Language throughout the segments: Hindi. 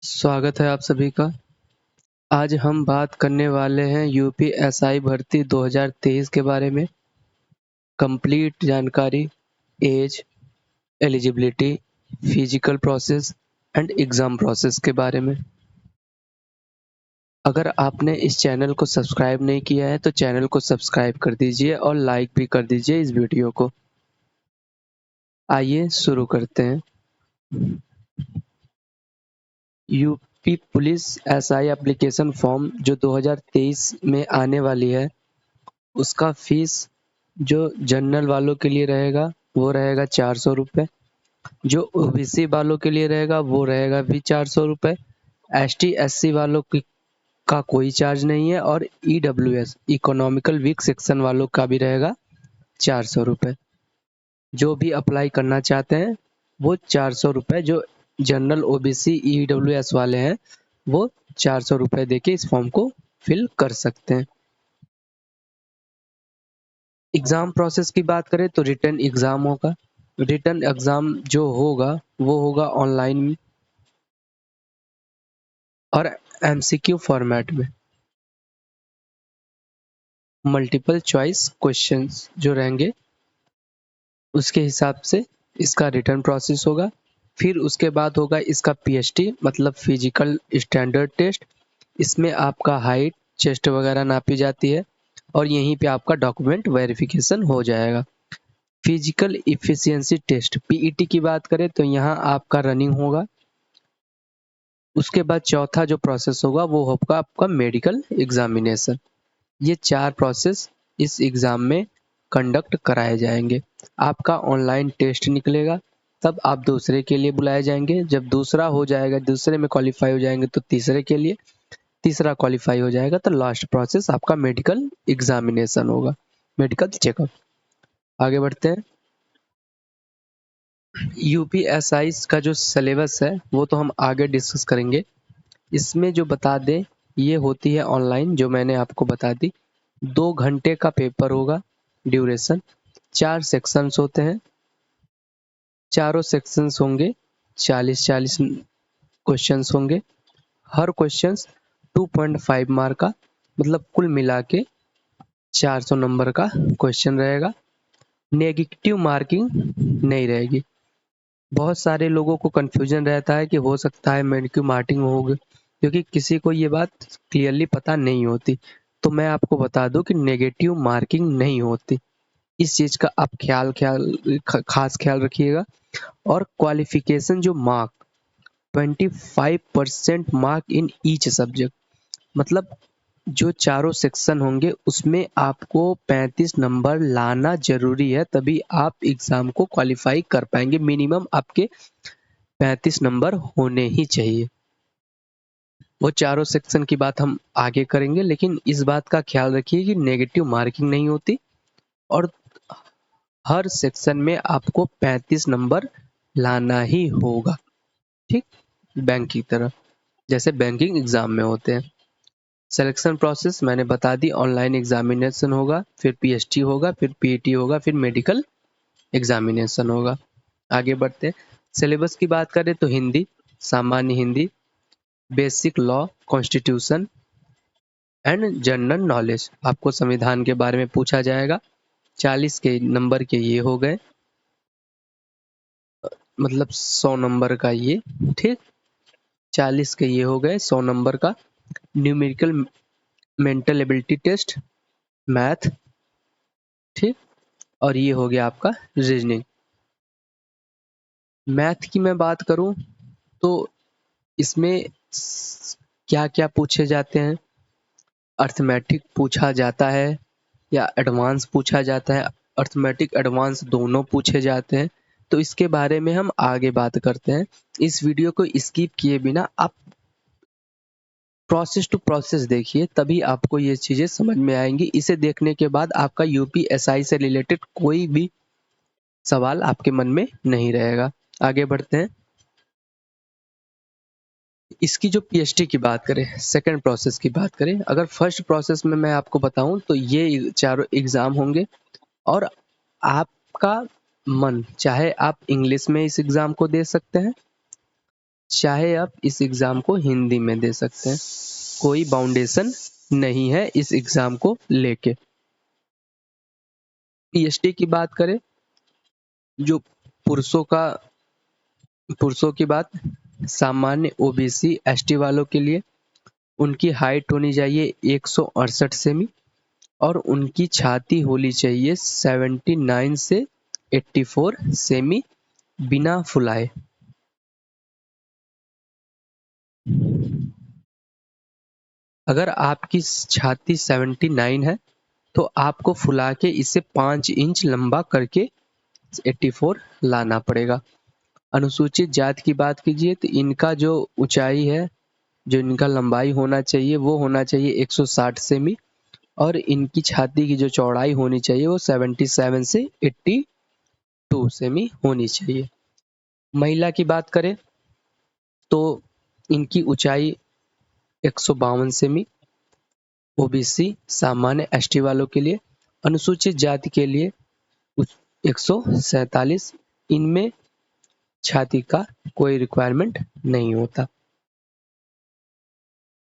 स्वागत है आप सभी का। आज हम बात करने वाले हैं यूपीएसआई भर्ती 2023 के बारे में। कंप्लीट जानकारी, age, eligibility, physical process and exam process के बारे में। अगर आपने इस चैनल को सब्सक्राइब नहीं किया है तो चैनल को सब्सक्राइब कर दीजिए और लाइक भी कर दीजिए इस वीडियो को। आइए शुरू करते हैं। UP police SI application form जो 2023 में आने वाली है, उसका फीस जो जनरल वालों के लिए रहेगा वो रहेगा 400 रुपये। जो ओबीसी वालों के लिए रहेगा वो रहेगा भी 400 रुपये। एसटी एससी वालों की का कोई चार्ज नहीं है और ईडब्ल्यूएस इकोनॉमिकल वीक सेक्शन वालों का भी रहेगा 400 रुपये। जो भी अप्लाई करना चाहते हैं वो 400 रुपये, जो जनरल ओबीसी ईडब्ल्यूएस वाले हैं वो 400 रुपये देके इस फॉर्म को फिल कर सकते हैं। एग्ज़ाम प्रोसेस की बात करें तो रिटन एग्ज़ाम होगा। रिटन एग्ज़ाम जो होगा वो होगा ऑनलाइन और एमसीक्यू फॉर्मेट में। मल्टीपल चॉइस क्वेश्चंस जो रहेंगे उसके हिसाब से इसका रिटन प्रोसेस होगा। फिर उसके बाद होगा इसका पीएचटी मतलब फिजिकल स्टैंडर्ड टेस्ट। इसमें आपका हाइट, चेस्ट वगैरह नापी जाती है और यहीं पे आपका डॉक्यूमेंट वेरिफिकेशन हो जाएगा। फिजिकल इफिशियंसी टेस्ट पीईटी की बात करें तो यहाँ आपका रनिंग होगा। उसके बाद चौथा जो प्रोसेस होगा वो होगा आपका मेडिकल एग्जामिनेशन। ये 4 प्रोसेस इस एग्ज़ाम में कंडक्ट कराए जाएंगे। आपका ऑनलाइन टेस्ट निकलेगा, तब आप दूसरे के लिए बुलाए जाएंगे। जब दूसरा हो जाएगा, दूसरे में क्वालिफाई हो जाएंगे तो तीसरे के लिए, तीसरा क्वालिफाई हो जाएगा तो लास्ट प्रोसेस आपका मेडिकल एग्जामिनेशन होगा, मेडिकल चेकअप। आगे बढ़ते हैं। यूपीएसआई का जो सिलेबस है वो तो हम आगे डिस्कस करेंगे। इसमें जो बता दें, ये होती है ऑनलाइन, जो मैंने आपको बता दी। 2 घंटे का पेपर होगा। ड्यूरेशन 4 सेक्शंस होते हैं। चारों सेक्शंस होंगे 40-40 क्वेश्चंस होंगे। हर क्वेश्चंस 2.5 मार्क का, मतलब कुल मिला के 400 नंबर का क्वेश्चन रहेगा। नेगेटिव मार्किंग नहीं रहेगी। बहुत सारे लोगों को कंफ्यूजन रहता है कि हो सकता है नेगेटिव मार्किंग होगी, क्योंकि किसी को ये बात क्लियरली पता नहीं होती। तो मैं आपको बता दूं कि नेगेटिव मार्किंग नहीं होती। इस चीज़ का आप खास ख्याल रखिएगा। और क्वालिफिकेशन जो mark 25% mark in each subject, मतलब जो चारों सेक्शन होंगे उसमें आपको 35 नंबर लाना जरूरी है, तभी आप एग्जाम को क्वालिफाई कर पाएंगे। मिनिमम आपके 35 नंबर होने ही चाहिए। वो चारों सेक्शन की बात हम आगे करेंगे, लेकिन इस बात का ख्याल रखिए कि नेगेटिव मार्किंग नहीं होती और हर सेक्शन में आपको 35 नंबर लाना ही होगा। ठीक, बैंक की तरह, जैसे बैंकिंग एग्जाम में होते हैं। सिलेक्शन प्रोसेस मैंने बता दी। ऑनलाइन एग्जामिनेशन होगा, फिर पीएचटी होगा, फिर पीईटी होगा, फिर मेडिकल एग्जामिनेशन होगा। आगे बढ़ते हैं। सिलेबस की बात करें तो हिंदी, सामान्य Hindi, basic law, constitution and general knowledge. आपको संविधान के बारे में पूछा जाएगा। 40 के नंबर के ये हो गए, मतलब 100 नंबर का ये। ठीक, 40 के ये हो गए 100 नंबर का। Numerical mental ability test, math. ठीक, और ये हो गया आपका रीजनिंग। मैथ की मैं बात करूं तो इसमें क्या क्या पूछे जाते हैं। अर्थमेटिक पूछा जाता है या एडवांस पूछा जाता है। अर्थमेटिक एडवांस दोनों पूछे जाते हैं, तो इसके बारे में हम आगे बात करते हैं। इस वीडियो को स्किप किए बिना आप प्रोसेस टू प्रोसेस देखिए, तभी आपको ये चीज़ें समझ में आएंगी। इसे देखने के बाद आपका यूपीएसआई से रिलेटेड कोई भी सवाल आपके मन में नहीं रहेगा। आगे बढ़ते हैं। इसकी जो पीएचडी की बात करें, सेकंड प्रोसेस की बात करें, अगर फर्स्ट प्रोसेस में मैं आपको बताऊं तो ये चारों एग्जाम होंगे और आपका मन चाहे आप इंग्लिश में इस एग्जाम को दे सकते हैं चाहे आप इस एग्ज़ाम को हिंदी में दे सकते हैं, कोई बाउंडेशन नहीं है इस एग्ज़ाम को लेके। पीएचडी की बात करें, जो पुरुषों का पुरुषों की बात, सामान्य ओबीसी एसटी वालों के लिए उनकी हाइट होनी चाहिए 168 सेमी और उनकी छाती होनी चाहिए 79 से 84 सेमी बिना फुलाए। अगर आपकी छाती 79 है तो आपको फुला के इसे 5 इंच लंबा करके 84 लाना पड़ेगा। अनुसूचित जाति की बात कीजिए तो इनका जो ऊंचाई है, जो इनका लंबाई होना चाहिए वो होना चाहिए 160 सेमी और इनकी छाती की जो चौड़ाई होनी चाहिए वो 77 से 82 सेमी होनी चाहिए। महिला की बात करें तो इनकी ऊंचाई 152 सेमी, ओबीसी सामान्य एसटी वालों के लिए, अनुसूचित जाति के लिए 147। इनमें छाती का कोई रिक्वायरमेंट नहीं होता।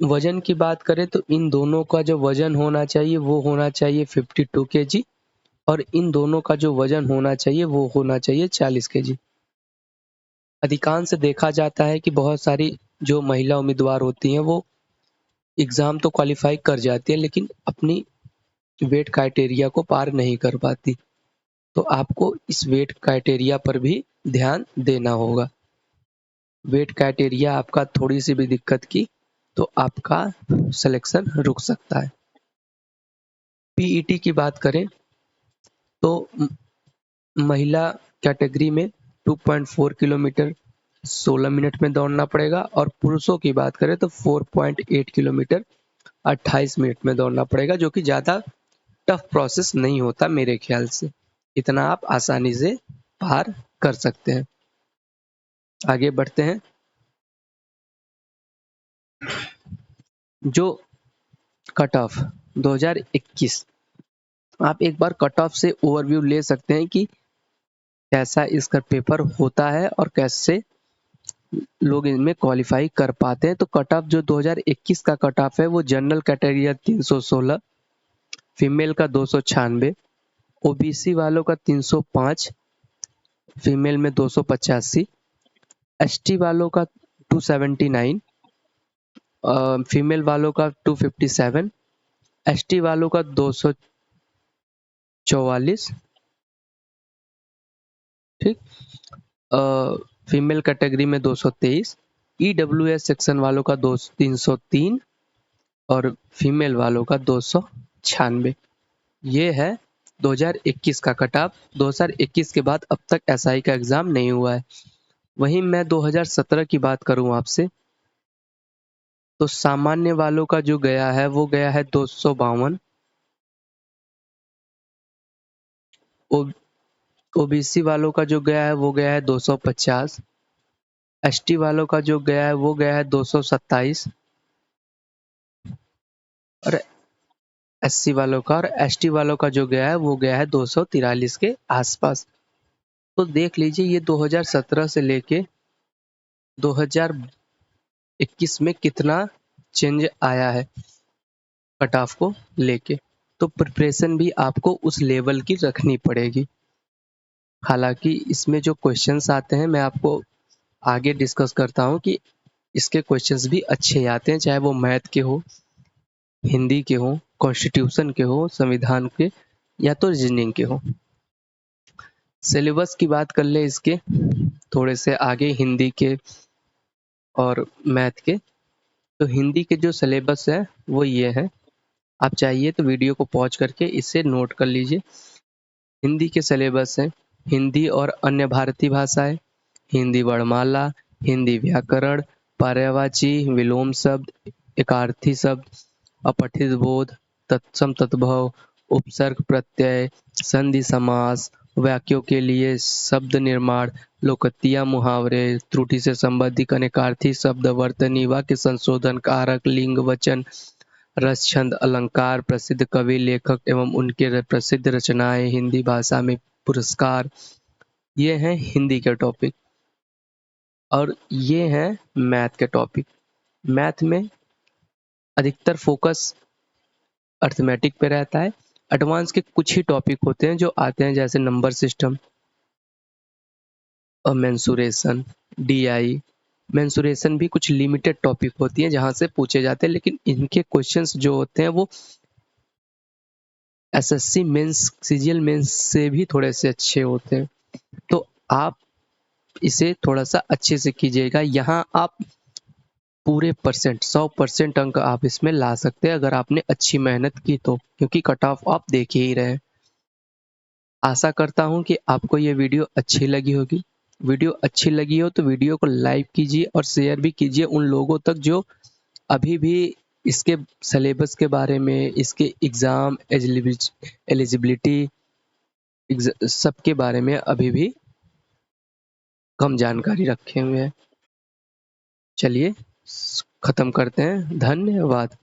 वजन की बात करें तो इन दोनों का जो वजन होना चाहिए वो होना चाहिए 52 केजी और इन दोनों का जो वजन होना चाहिए वो होना चाहिए 40 केजी। अधिकांश देखा जाता है कि बहुत सारी जो महिला उम्मीदवार होती हैं वो एग्ज़ाम तो क्वालिफाई कर जाती है लेकिन अपनी वेट क्राइटेरिया को पार नहीं कर पाती। तो आपको इस वेट क्राइटेरिया पर भी ध्यान देना होगा। वेट क्राइटेरिया आपका थोड़ी सी भी दिक्कत की तो आपका सिलेक्शन रुक सकता है। पीईटी की बात करें तो महिला कैटेगरी में 2.4 किलोमीटर 16 मिनट में दौड़ना पड़ेगा और पुरुषों की बात करें तो 4.8 किलोमीटर 28 मिनट में दौड़ना पड़ेगा, जो कि ज़्यादा टफ प्रोसेस नहीं होता मेरे ख्याल से। इतना आप आसानी से पार कर सकते हैं। आगे बढ़ते हैं। जो कट ऑफ 2021, आप एक बार कट ऑफ से ओवरव्यू ले सकते हैं कि कैसा इसका पेपर होता है और कैसे लोग इनमें क्वालिफाई कर पाते हैं। तो कट ऑफ जो 2021 का कट ऑफ है वो जनरल कैटेगरी 316, फीमेल का 296, ओबीसी वालों का 305, फीमेल में 285, एसटी वालों का 279, फीमेल वालों का 257, एसटी वालों का 244, ठीक, फीमेल कैटेगरी में 223, ईडब्ल्यूएस सेक्शन वालों का 303 और फीमेल वालों का 296। ये है 2021 का कट ऑफ। 2021 के बाद अब तक एसआई का एग्जाम नहीं हुआ है। वहीं मैं 2017 की बात करूं आपसे तो सामान्य वालों का जो गया है वो गया है 252, ओबीसी वालों का जो गया है वो गया है 250, एसटी वालों का जो गया है वो गया है 227 और एससी वालों का, और एसटी वालों का जो गया है वो गया है 243 के आसपास। तो देख लीजिए ये 2017 से लेके 2021 में कितना चेंज आया है कट ऑफ को लेके। तो प्रिपरेशन भी आपको उस लेवल की रखनी पड़ेगी। हालांकि इसमें जो क्वेश्चंस आते हैं मैं आपको आगे डिस्कस करता हूँ कि इसके क्वेश्चंस भी अच्छे आते हैं, चाहे वो मैथ के हो, हिंदी के हो, कॉन्स्टिट्यूशन के हो, संविधान के या तो रीजनिंग के हो। सिलेबस की बात कर ले इसके थोड़े से आगे, हिंदी के और मैथ के। तो हिंदी के जो सिलेबस है वो ये है, आप चाहिए तो वीडियो को पॉज करके इसे नोट कर लीजिए। हिंदी के सिलेबस हैं हिंदी और अन्य भारतीय भाषाएं, हिंदी वर्णमाला, हिंदी व्याकरण, पर्यायवाची, विलोम शब्द, एकार्थी शब्द, अपठित बोध, तत्सम तद्भव, उपसर्ग प्रत्यय, संधि समास, वाक्यों के लिए शब्द निर्माण, लोकतिया, मुहावरे, त्रुटि से संबंधित अनेकार्थी शब्द, वर्तनी, वाक्य संशोधन, कारक, लिंग, वचन, रस, छंद, अलंकार, प्रसिद्ध कवि लेखक एवं उनके प्रसिद्ध रचनाएं, हिंदी भाषा में पुरस्कार। ये हैं हिंदी के टॉपिक। और ये हैं मैथ के टॉपिक। मैथ में अधिकतर फोकस अर्थमेटिक पे रहता है। एडवांस के कुछ ही टॉपिक होते हैं जो आते हैं, जैसे नंबर सिस्टम और मेंसुरेशन, डीआई। मेंसुरेशन भी कुछ लिमिटेड टॉपिक होती हैं जहां से पूछे जाते हैं, लेकिन इनके क्वेश्चंस जो होते हैं वो एसएससी मेंस, सीजीएल मेंस से भी थोड़े से अच्छे होते हैं। तो आप इसे थोड़ा सा अच्छे से कीजिएगा। यहाँ आप पूरे परसेंट 100% अंक आप इसमें ला सकते हैं अगर आपने अच्छी मेहनत की तो, क्योंकि कट ऑफ आप देख ही रहे हैं। आशा करता हूँ कि आपको ये वीडियो अच्छी लगी होगी। वीडियो अच्छी लगी हो तो वीडियो को लाइक कीजिए और शेयर भी कीजिए उन लोगों तक जो अभी भी इसके सिलेबस के बारे में, इसके एग्ज़ाम एलिजिबिलिटी सबके बारे में अभी भी कम जानकारी रखे हुए हैं। चलिए ख़त्म करते हैं। धन्यवाद।